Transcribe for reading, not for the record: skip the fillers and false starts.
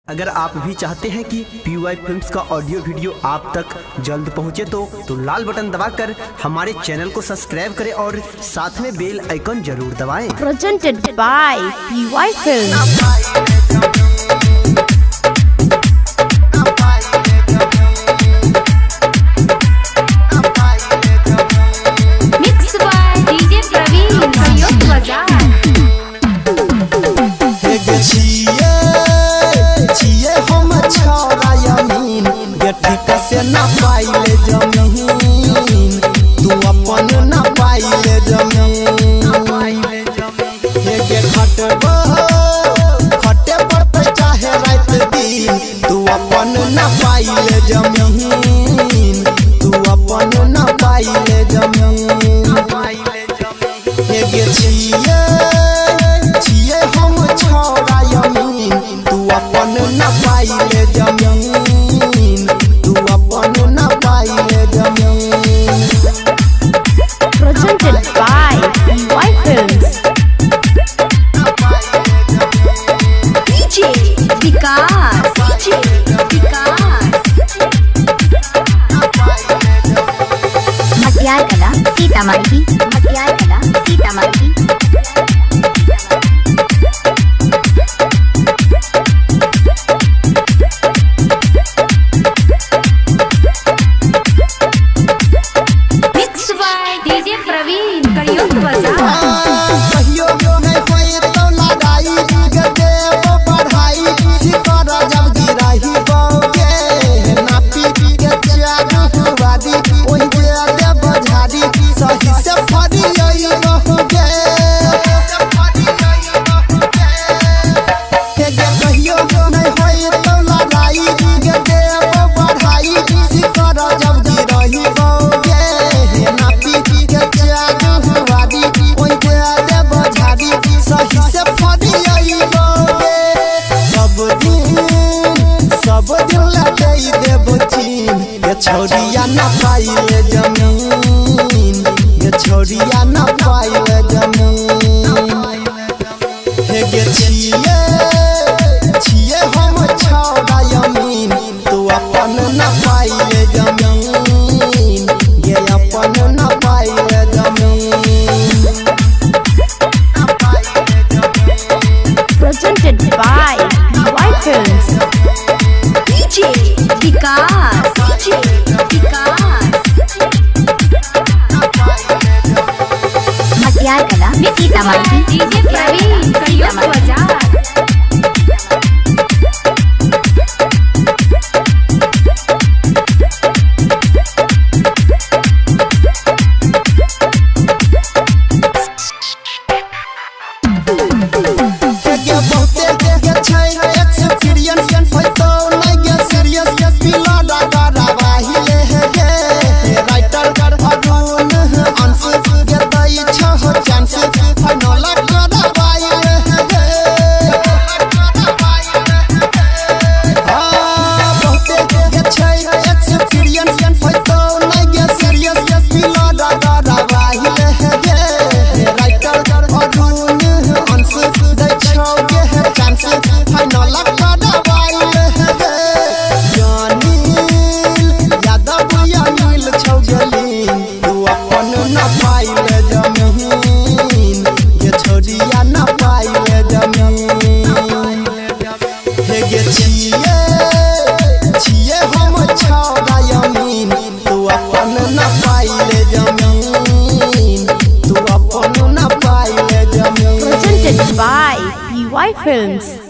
अगर आप भी चाहते हैं कि PY फिल्म्स का ऑडियो वीडियो आप तक जल्द पहुंचे तो लाल बटन दबाकर हमारे चैनल को सब्सक्राइब करें और साथ में बेल आइकन जरूर दबाएं। Presented by PY films. ना पाइले जमीन तू अपन ना पाइले जमीन हे के खटे पर चाहे रात दिन तू अपन ना पाइले जमीन तू अपन ना पाइले जमीन हे के छिए हम छोरा यमीन तू अपन ना पाइले जमीन Presented by PY Films। DJ विकास मटियार कला सीतामढ़ी छोड़िया ना पाइले जमीन ये छोड़िया ना पाइले जमीन हे गे छिए हम छोड़ा यमीन तू अपन ना पाइले जमीन ये अपन ना पाइले जमीन। Presented by PY Films। DJ विकास मटियार कला सीतामढ़ी DJ प्रवीण करियो बाजार। छिए हम छोड़ा यमीन तू अपन ना पाइले जमीन तू अपन ना पाइले जमीन। Presented by PY Films।